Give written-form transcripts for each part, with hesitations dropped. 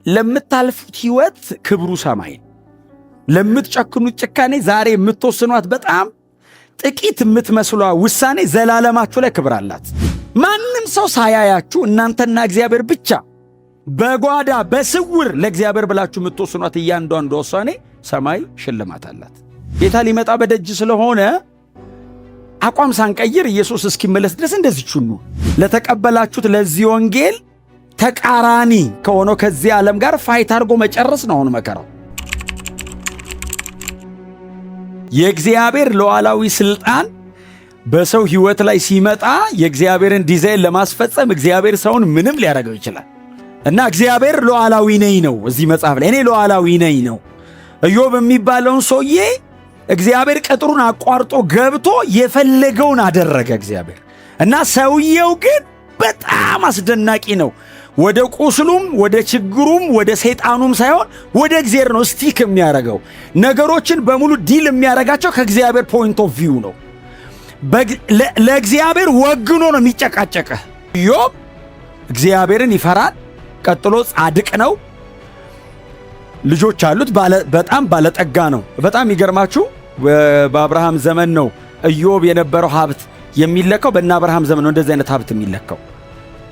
ለምታልፉት ህይወት ክብሩ ሰማይ፣ ለምትጨክኑት ጭካኔ ዛሬ የምትወስኗት በጣም ጥቂት የምትመስሏ ውሳኔ ዘላለማችሁ ላይ ክብር አላት። ማንም ሰው ሳያያችሁ እናንተና እግዚአብሔር ብቻ በጓዳ በስውር ለእግዚአብሔር ብላችሁ የምትወስኗት እያንዳንዷ ውሳኔ ሰማይ ሽልማት አላት። ጌታ ሊመጣ በደጅ ስለሆነ አቋም ሳንቀይር ኢየሱስ እስኪመለስ ድረስ እንደዚህቹኑ ለተቀበላችሁት ለዚህ ወንጌል ተቃራኒ ከሆነው ከዚህ ዓለም ጋር ፋይት አድርጎ መጨረስ ነው አሁን መከራው። የእግዚአብሔር ሉዓላዊ ስልጣን በሰው ህይወት ላይ ሲመጣ የእግዚአብሔርን ዲዛይን ለማስፈጸም እግዚአብሔር ሰውን ምንም ሊያደርገው ይችላል እና እግዚአብሔር ሉዓላዊ ነኝ ነው። እዚህ መጽሐፍ ላይ እኔ ሉዓላዊ ነኝ ነው። ኢዮብ የሚባለውን ሰውዬ እግዚአብሔር ቅጥሩን አቋርጦ ገብቶ የፈለገውን አደረገ እግዚአብሔር እና ሰውየው ግን በጣም አስደናቂ ነው። ወደ ቁስሉም ወደ ችግሩም ወደ ሰይጣኑም ሳይሆን ወደ እግዚአብሔር ነው ስቲክ የሚያደርገው። ነገሮችን በሙሉ ዲል የሚያደርጋቸው ከእግዚአብሔር ፖይንት ኦፍ ቪው ነው። ለእግዚአብሔር ወግኖ ነው የሚጨቃጨቀህ። ኢዮብ እግዚአብሔርን ይፈራል። ቀጥሎ ጻድቅ ነው። ልጆች አሉት። በጣም ባለጠጋ ነው። በጣም ይገርማችሁ በአብርሃም ዘመን ነው ኢዮብ የነበረው ሀብት የሚለካው። በእነ አብርሃም ዘመን ነው እንደዚህ አይነት ሀብት የሚለካው።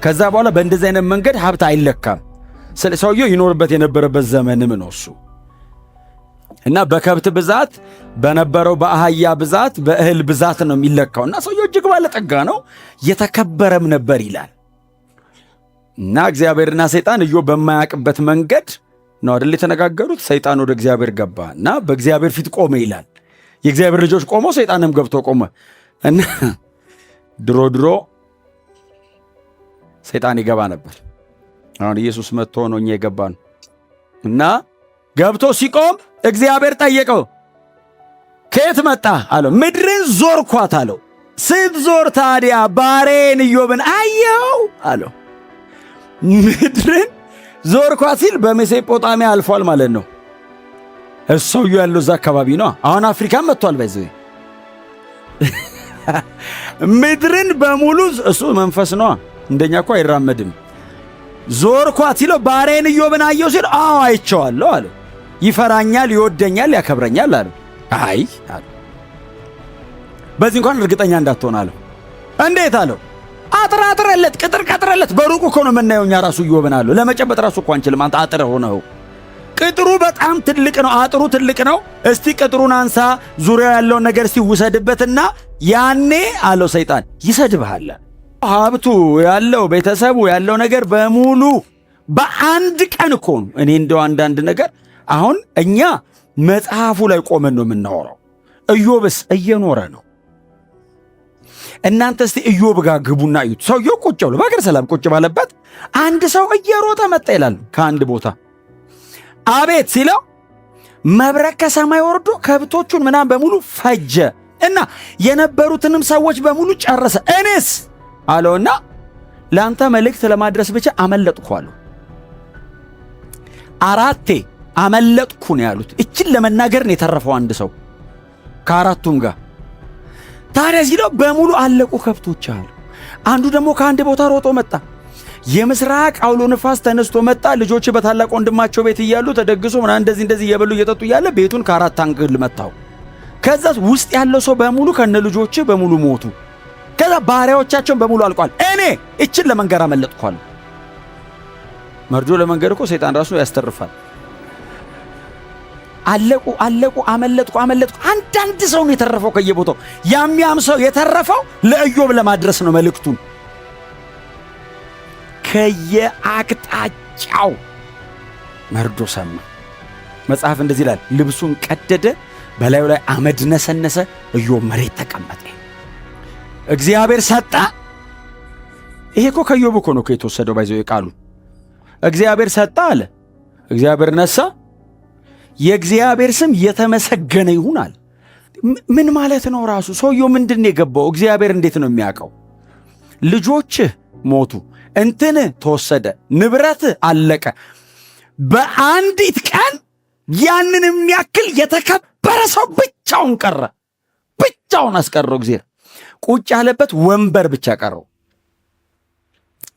ከዛ በኋላ በእንደዚህ አይነት መንገድ ሀብት አይለካም። ሰውየው ይኖርበት የነበረበት ዘመንም ነው እሱ እና በከብት ብዛት በነበረው በአህያ ብዛት በእህል ብዛት ነው የሚለካው እና ሰውየው እጅግ ባለጠጋ ነው፣ የተከበረም ነበር ይላል። እና እግዚአብሔርና ሰይጣን ኢዮብ በማያውቅበት መንገድ ነው አይደል የተነጋገሩት። ሰይጣን ወደ እግዚአብሔር ገባ እና በእግዚአብሔር ፊት ቆመ ይላል። የእግዚአብሔር ልጆች ቆመው ሰይጣንም ገብቶ ቆመ እና ድሮ ሰይጣን ይገባ ነበር። አሁን ኢየሱስ መጥቶ ነው እኛ የገባን እና ገብቶ ሲቆም እግዚአብሔር ጠየቀው፣ ከየት መጣ አለው። ምድርን ዞርኳት አለው። ስትዞር ታዲያ ባሬን ኢዮብን አየው አለው። ምድርን ዞርኳት ሲል በሜሶጶጣሚያ አልፏል ማለት ነው። ሰውየው ያለው እዛ አካባቢ ነው። አሁን አፍሪካም መጥቷል። በዚህ ምድርን በሙሉ እሱ መንፈስ ነው። እንደኛ እኮ አይራመድም። ዞርኳት ሲለው ባሬን ኢዮብን አየው ሲል አዎ አይቼዋለሁ አለው። ይፈራኛል፣ ይወደኛል፣ ያከብረኛል አለው። አይ አለው። በዚህ እንኳን እርግጠኛ እንዳትሆን አለው። እንዴት አለው? አጥራጥረለት ቅጥር ቀጥረለት። በሩቁ እኮ ነው የምናየው እኛ ራሱ ኢዮብን አለው። ለመጨበጥ ራሱ እኮ አንችልም። አንተ አጥረ ሆነው ቅጥሩ በጣም ትልቅ ነው። አጥሩ ትልቅ ነው። እስቲ ቅጥሩን አንሳ፣ ዙሪያው ያለውን ነገር እስቲ ውሰድበትና ያኔ አለው ሰይጣን ይሰድብሃል። ሀብቱ ያለው ቤተሰቡ ያለው ነገር በሙሉ በአንድ ቀን እኮ ነው። እኔ እንደው አንዳንድ ነገር አሁን እኛ መጽሐፉ ላይ ቆመን ነው የምናወራው። ኢዮብስ እየኖረ ነው። እናንተ እስቲ ኢዮብ ጋር ግቡና እዩት። ሰውየው ቁጭ ብሎ በአገር ሰላም ቁጭ ባለበት አንድ ሰው እየሮጠ መጣ ይላል ከአንድ ቦታ። አቤት ሲለው መብረቅ ከሰማይ ወርዶ ከብቶቹን ምናምን በሙሉ ፈጀ እና የነበሩትንም ሰዎች በሙሉ ጨረሰ። እኔስ አለውና ለአንተ መልእክት ለማድረስ ብቻ አመለጥኩ አለው። 4 አመለጥኩ ነው ያሉት። እችን ለመናገር ነው የተረፈው አንድ ሰው ከአራቱም ጋር። ታዲያ ሲለው በሙሉ አለቁ ከብቶች አሉ። አንዱ ደግሞ ከአንድ ቦታ ሮጦ መጣ። የምስራቅ አውሎ ንፋስ ተነስቶ መጣ። ልጆች በታላቅ ወንድማቸው ቤት እያሉ ተደግሶ ምናምን እንደዚህ እየበሉ እየጠጡ እያለ ቤቱን ከ4 አንግል መታው። ከዛ ውስጥ ያለው ሰው በሙሉ ከነ ልጆች በሙሉ ሞቱ። ከዛ ባሪያዎቻቸውን በሙሉ አልቋል። እኔ እችን ለመንገር አመለጥኳል። መርዶ ለመንገር እኮ ሰይጣን ራሱ ያስተርፋል። አለቁ አመለጥኩ። አንዳንድ ሰው ነው የተረፈው ከየቦታው። ያም ሰው የተረፈው ለኢዮብ ለማድረስ ነው መልእክቱን። ከየአቅጣጫው መርዶ ሰማ። መጽሐፍ እንደዚህ ይላል፣ ልብሱን ቀደደ፣ በላዩ ላይ አመድ ነሰነሰ፣ ኢዮብ መሬት ተቀመጠ። እግዚአብሔር ሰጣ። ይሄ እኮ ከኢዮብ እኮ ነው የተወሰደው። ባይዘው ቃሉ እግዚአብሔር ሰጣ አለ፣ እግዚአብሔር ነሳ። የእግዚአብሔር ስም የተመሰገነ ይሁናል። ምን ማለት ነው? ራሱ ሰውየው ምንድን ነው የገባው? እግዚአብሔር እንዴት ነው የሚያውቀው? ልጆችህ ሞቱ፣ እንትን ተወሰደ፣ ንብረት አለቀ። በአንዲት ቀን ያንን የሚያክል የተከበረ ሰው ብቻውን ቀረ። ብቻውን አስቀረው። እግዚአብሔር ቁጭ ያለበት ወንበር ብቻ ቀረው።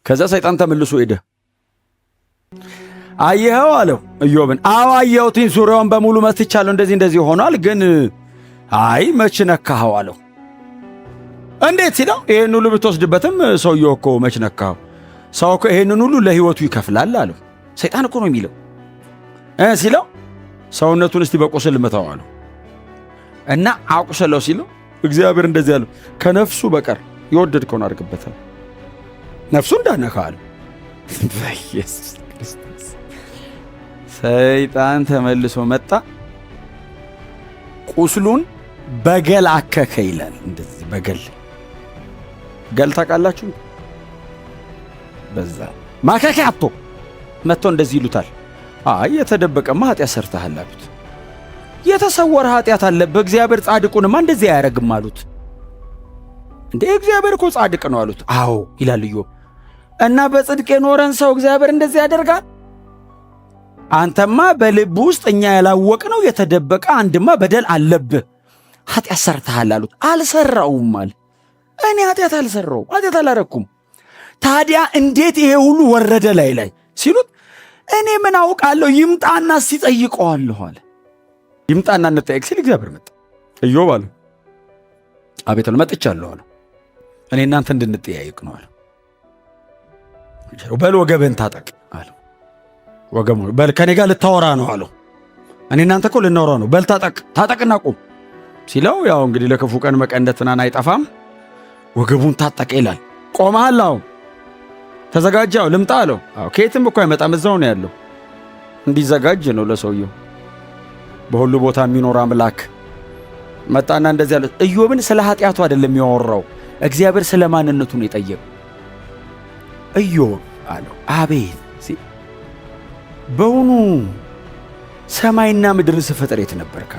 ከዛ ሰይጣን ተመልሶ ሄደ። አየኸው አለው ኢዮብን። አዎ አየሁትኝ፣ ዙሪያውን በሙሉ መትቻለሁ፣ እንደዚህ ሆኗል። ግን አይ መች ነካኸው አለው። እንዴት ሲለው ይሄን ሁሉ ብትወስድበትም ሰውየው እኮ መች ነካኸው? ሰው እኮ ይሄንን ሁሉ ለሕይወቱ ይከፍላል አለው። ሰይጣን እኮ ነው የሚለው ሲለው ሰውነቱን እስቲ በቁስል ምታው አለው። እና አቁሰለው ሲለው እግዚአብሔር እንደዚህ አለው፣ ከነፍሱ በቀር የወደድከውን አድርግበታል፣ ነፍሱ እንዳነካ አለው። በኢየሱስ ክርስቶስ ሰይጣን ተመልሶ መጣ፣ ቁስሉን በገል አከከ ይላል። እንደዚህ በገል ገል ታውቃላችሁ? በዛ ማከከ አጥቶ መጥቶ እንደዚህ ይሉታል፣ አይ የተደበቀማ ኃጢአት ሰርተሃል አሉት። የተሰወረ ኃጢአት አለብህ፣ እግዚአብሔር ጻድቁንማ እንደዚህ አያረግም አሉት። እንዴ እግዚአብሔር እኮ ጻድቅ ነው አሉት። አዎ ይላል ኢዮብ። እና በጽድቅ የኖረን ሰው እግዚአብሔር እንደዚህ ያደርጋል? አንተማ በልብ ውስጥ እኛ ያላወቅነው የተደበቀ አንድማ በደል አለብህ፣ ኃጢአት ሰርተሃል አሉት። አልሰራውም አለ። እኔ ኃጢአት አልሰራው፣ ኃጢአት አላረኩም። ታዲያ እንዴት ይሄ ሁሉ ወረደ ላይ ሲሉት እኔ ምን አውቃለሁ፣ ይምጣና ሲጠይቀዋለሁ አለ። ይምጣና እንጠየቅ ሲል እግዚአብሔር መጣ። ኢዮብ አለ አቤት አለ። መጥቻለሁ አለ። እኔ እናንተ እንድንጠያየቅ ነው አለ። በል ወገብህን ታጠቅ አለ። ወገሙ በል ከኔ ጋር ልታወራ ነው አለው። እኔ እናንተ እኮ ልናወራ ነው፣ በል ታጠቅና ቁም ሲለው ያው እንግዲህ ለክፉ ቀን መቀንደትናን አይጠፋም። ወገቡን ታጠቀ ይላል። ቆመሃል? አዎ። ተዘጋጃው? ልምጣ አለው። አዎ። ከየትም እኮ አይመጣም፣ እዛው ነው ያለው። እንዲዘጋጅ ነው ለሰውየው። በሁሉ ቦታ የሚኖር አምላክ መጣና እንደዚህ አለ። ኢዮብን ስለ ኃጢአቱ አይደለም ያወራው፣ እግዚአብሔር ስለ ማንነቱ ነው የጠየቀው። ኢዮብ አለው አቤት ሲል በውኑ ሰማይና ምድርን ስፈጥር የት ነበርክ?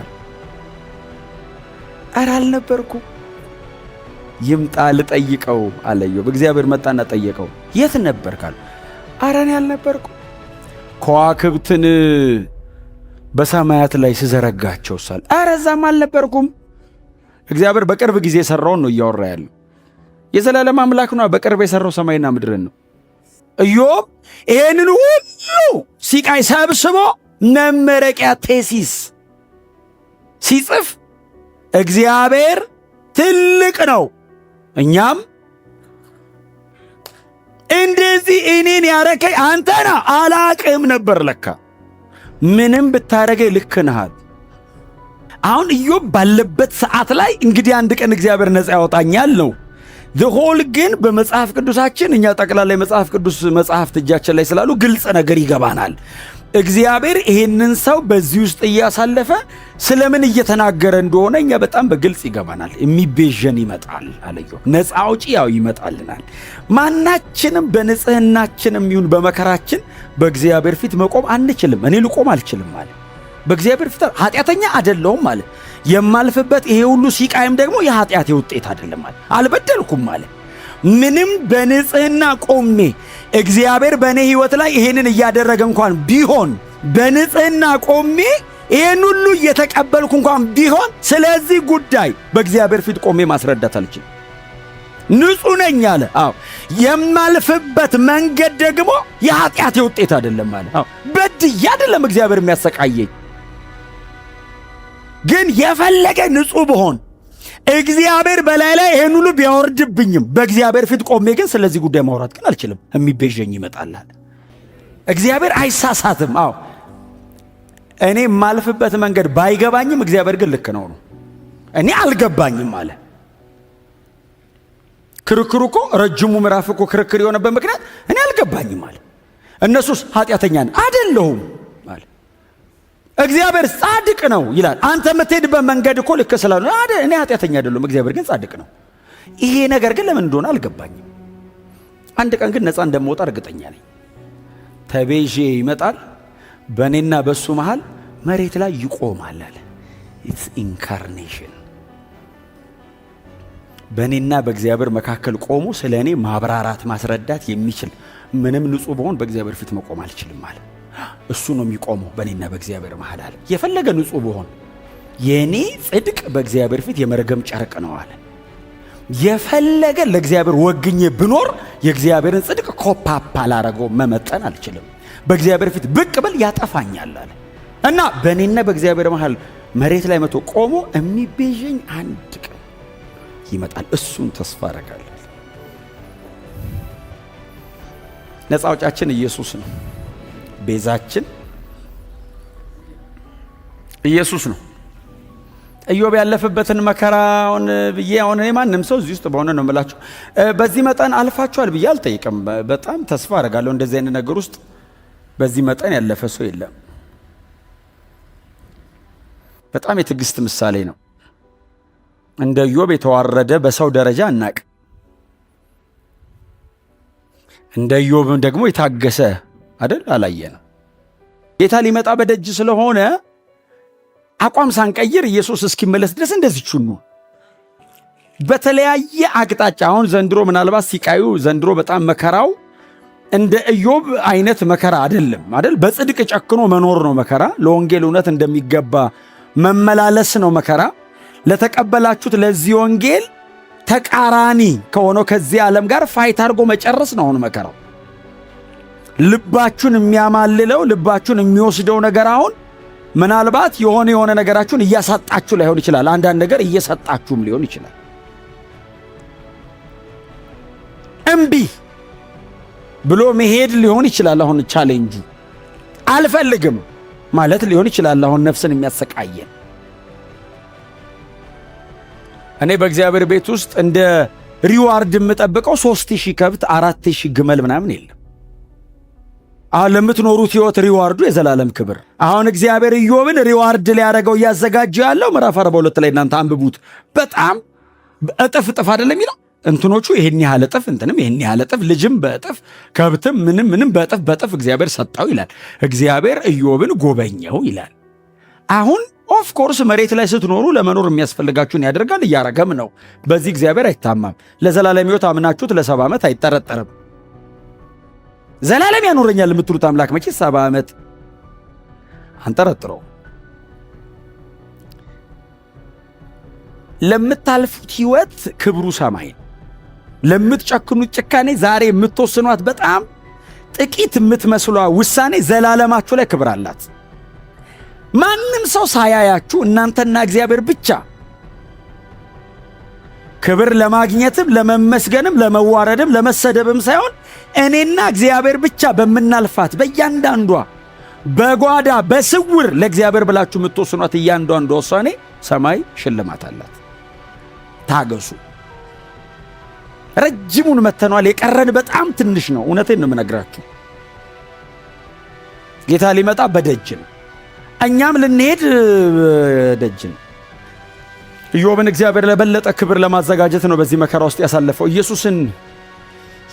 ኧረ አልነበርኩም። ይምጣ ልጠይቀው አለ ኢዮብ። እግዚአብሔር መጣና ጠየቀው። የት ነበርክ? ኧረ እኔ አልነበርኩም። ከዋክብትን በሰማያት ላይ ስዘረጋቸው ሳል ኧረ እዛም አልነበርኩም። እግዚአብሔር በቅርብ ጊዜ የሠራውን ነው እያወራ ያለው። የዘላለም አምላክ ነው፣ በቅርብ የሠራው ሰማይና ምድርን ነው። ኢዮብ ይሄንን ሁሉ ሲቃይ ሰብስቦ መመረቂያ ቴሲስ ሲጽፍ እግዚአብሔር ትልቅ ነው፣ እኛም እንደዚህ እኔን ያረከኝ አንተና አላቅም ነበር። ለካ ምንም ብታረገኝ ልክ ነሃል። አሁን ኢዮብ ባለበት ሰዓት ላይ እንግዲህ አንድ ቀን እግዚአብሔር ነፃ ያወጣኛል ነው ዘሆል። ግን በመጽሐፍ ቅዱሳችን እኛ ጠቅላላ የመጽሐፍ ቅዱስ መጽሐፍት እጃችን ላይ ስላሉ ግልጽ ነገር ይገባናል። እግዚአብሔር ይሄንን ሰው በዚህ ውስጥ እያሳለፈ ስለምን እየተናገረ እንደሆነ እኛ በጣም በግልጽ ይገባናል። የሚቤዠን ይመጣል አለየው። ነፃ አውጪ ያው ይመጣልናል። ማናችንም በንጽህናችንም ይሁን በመከራችን በእግዚአብሔር ፊት መቆም አንችልም። እኔ ልቆም አልችልም አለ። በእግዚአብሔር ፊት ኃጢአተኛ አይደለሁም አለ። የማልፍበት ይሄ ሁሉ ሲቃይም ደግሞ የኃጢአቴ ውጤት አይደለም አለ። አልበደልኩም አለ። ምንም በንጽህና ቆሜ እግዚአብሔር በእኔ ሕይወት ላይ ይሄንን እያደረገ እንኳን ቢሆን በንጽህና ቆሜ ይሄን ሁሉ እየተቀበልኩ እንኳን ቢሆን ስለዚህ ጉዳይ በእግዚአብሔር ፊት ቆሜ ማስረዳት አልችልም። ንጹሕ ነኝ አለ። አዎ የማልፍበት መንገድ ደግሞ የኃጢአቴ ውጤት አይደለም አለ። አዎ በድዬ አይደለም እግዚአብሔር የሚያሰቃየኝ። ግን የፈለገ ንጹሕ ብሆን እግዚአብሔር በላይ ላይ ይሄን ሁሉ ቢያወርድብኝም በእግዚአብሔር ፊት ቆሜ ግን ስለዚህ ጉዳይ ማውራት ግን አልችልም። የሚቤዠኝ ይመጣል። እግዚአብሔር አይሳሳትም። አዎ እኔ የማልፍበት መንገድ ባይገባኝም እግዚአብሔር ግን ልክ ነው። እኔ አልገባኝም አለ። ክርክሩ እኮ ረጅሙ ምዕራፍ እኮ ክርክር የሆነበት ምክንያት እኔ አልገባኝም አለ። እነሱስ ኃጢአተኛ አይደለሁም አለ። እግዚአብሔር ጻድቅ ነው ይላል። አንተ የምትሄድበት መንገድ እኮ ልክ ስላልሆነ እኔ ኃጢአተኛ አይደለሁም፣ እግዚአብሔር ግን ጻድቅ ነው። ይሄ ነገር ግን ለምን እንደሆነ አልገባኝም። አንድ ቀን ግን ነፃ እንደምወጣ እርግጠኛ ነኝ። ተቤዤ ይመጣል፣ በእኔና በሱ መሃል መሬት ላይ ይቆማል አለ። ኢትስ ኢንካርኔሽን። በእኔና በእግዚአብሔር መካከል ቆሞ ስለ እኔ ማብራራት ማስረዳት የሚችል ምንም ንጹሕ በሆን በእግዚአብሔር ፊት መቆም አልችልም አለ። እሱ ነው የሚቆመው በእኔና በእግዚአብሔር መሃል አለ። የፈለገ ንጹሕ በሆን የእኔ ጽድቅ በእግዚአብሔር ፊት የመርገም ጨርቅ ነው አለ። የፈለገ ለእግዚአብሔር ወግኜ ብኖር የእግዚአብሔርን ጽድቅ ኮፓፓ ላረገው መመጠን አልችልም። በእግዚአብሔር ፊት ብቅ ብል ያጠፋኛል አለ እና በእኔና በእግዚአብሔር መሃል መሬት ላይ መቶ ቆሞ የሚቤዠኝ አንድ ቀን ይመጣል። እሱን ተስፋ አደርጋለሁ። ነፃ አውጫችን ኢየሱስ ነው። ቤዛችን ኢየሱስ ነው። ኢዮብ ያለፈበትን መከራውን ብዬ አሁን እኔ ማንም ሰው እዚህ ውስጥ በሆነ ነው የምላችሁ በዚህ መጠን አልፋችኋል ብዬ አልጠይቅም። በጣም ተስፋ አደርጋለሁ እንደዚህ አይነት ነገር ውስጥ በዚህ መጠን ያለፈ ሰው የለም። በጣም የትዕግስት ምሳሌ ነው። እንደ ኢዮብ የተዋረደ በሰው ደረጃ አናቅ። እንደ ኢዮብም ደግሞ የታገሰ አይደል አላየንም። ጌታ ሊመጣ በደጅ ስለሆነ አቋም ሳንቀይር ኢየሱስ እስኪመለስ ድረስ እንደዚህቹ ነው። በተለያየ አቅጣጫ አሁን ዘንድሮ ምናልባት ሲቃዩ ዘንድሮ በጣም መከራው እንደ ኢዮብ አይነት መከራ አይደል? በጽድቅ ጨክኖ መኖር ነው መከራ። ለወንጌል እውነት እንደሚገባ መመላለስ ነው መከራ። ለተቀበላችሁት ለዚህ ወንጌል ተቃራኒ ከሆነው ከዚህ ዓለም ጋር ፋይት አድርጎ መጨረስ ነው አሁን መከራው። ልባችሁን የሚያማልለው ልባችሁን የሚወስደው ነገር አሁን ምናልባት የሆነ ነገራችሁን እያሳጣችሁ ላይሆን ይችላል። አንዳንድ ነገር እየሰጣችሁም ሊሆን ይችላል። እምቢ ብሎ መሄድ ሊሆን ይችላል። አሁን ቻሌንጁ አልፈልግም ማለት ሊሆን ይችላል። አሁን ነፍስን የሚያሰቃየን እኔ በእግዚአብሔር ቤት ውስጥ እንደ ሪዋርድ የምጠብቀው 3000 ከብት 4000 ግመል ምናምን የለም። አሁን ለምትኖሩት ህይወት ሪዋርዱ የዘላለም ክብር። አሁን እግዚአብሔር ኢዮብን ሪዋርድ ሊያደርገው እያዘጋጀ ያለው ምዕራፍ 42 ላይ እናንተ አንብቡት። በጣም እጥፍ አይደለም የሚለው እንትኖቹ ይሄን ያህል እጥፍ እንትንም ይሄን ያህል እጥፍ ልጅም በእጥፍ ከብትም ምንም በእጥፍ እግዚአብሔር ሰጣው ይላል። እግዚአብሔር ኢዮብን ጎበኘው ይላል። አሁን ኦፍ ኮርስ መሬት ላይ ስትኖሩ ለመኖር የሚያስፈልጋችሁን ያደርጋል፣ እያረገም ነው። በዚህ እግዚአብሔር አይታማም። ለዘላለም ሕይወት አምናችሁት ለ70 ዓመት አይጠረጠርም። ዘላለም ያኖረኛል የምትሉት አምላክ መቼ 70 ዓመት አንጠረጥረው። ለምታልፉት ሕይወት ክብሩ ሰማይ ነው። ለምትጨክኑት ጭካኔ ዛሬ የምትወስኗት በጣም ጥቂት የምትመስሏ ውሳኔ ዘላለማችሁ ላይ ክብር አላት። ማንም ሰው ሳያያችሁ እናንተና እግዚአብሔር ብቻ ክብር ለማግኘትም ለመመስገንም ለመዋረድም ለመሰደብም ሳይሆን እኔና እግዚአብሔር ብቻ በምናልፋት በእያንዳንዷ በጓዳ በስውር ለእግዚአብሔር ብላችሁ የምትወስኗት እያንዳንዷ ውሳኔ ሰማይ ሽልማት አላት። ታገሱ። ረጅሙን መተኗል። የቀረን በጣም ትንሽ ነው። እውነቴን ነው የምነግራችሁ። ጌታ ሊመጣ በደጅ ነው። እኛም ልንሄድ ደጅ ነው። ኢዮብን እግዚአብሔር ለበለጠ ክብር ለማዘጋጀት ነው በዚህ መከራ ውስጥ ያሳለፈው። ኢየሱስን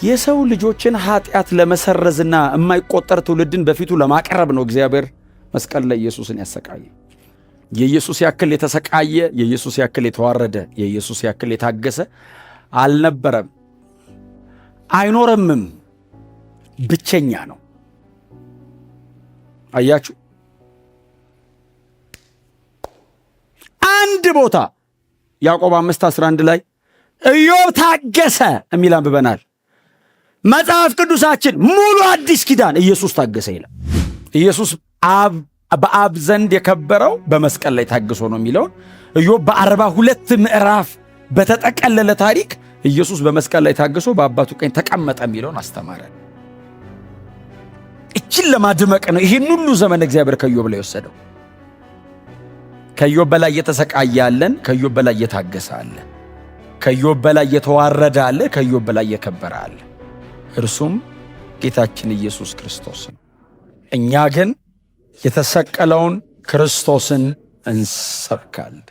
የሰው ልጆችን ኃጢአት ለመሰረዝና የማይቆጠር ትውልድን በፊቱ ለማቅረብ ነው እግዚአብሔር መስቀል ላይ ኢየሱስን ያሰቃየ። የኢየሱስ ያክል የተሰቃየ፣ የኢየሱስ ያክል የተዋረደ፣ የኢየሱስ ያክል የታገሰ አልነበረም፣ አይኖርምም። ብቸኛ ነው። አያችሁ፣ አንድ ቦታ ያዕቆብ 5:11 ላይ ኢዮብ ታገሰ የሚል አንብበናል። መጽሐፍ ቅዱሳችን ሙሉ አዲስ ኪዳን ኢየሱስ ታገሰ ይላል። ኢየሱስ በአብ ዘንድ የከበረው በመስቀል ላይ ታግሶ ነው የሚለውን ኢዮብ በ42 ምዕራፍ በተጠቀለለ ታሪክ ኢየሱስ በመስቀል ላይ ታግሶ በአባቱ ቀኝ ተቀመጠ የሚለውን አስተማረ። እችን ለማድመቅ ነው ይህን ሁሉ ዘመን እግዚአብሔር ከኢዮብ ላይ ወሰደው። ከኢዮብ በላይ የተሰቃየ አለን፣ ከኢዮብ በላይ የታገሰ አለ፣ ከኢዮብ በላይ የተዋረደ አለ፣ ከኢዮብ በላይ የከበረ አለ። እርሱም ጌታችን ኢየሱስ ክርስቶስ ነው። እኛ ግን የተሰቀለውን ክርስቶስን እንሰብካለን።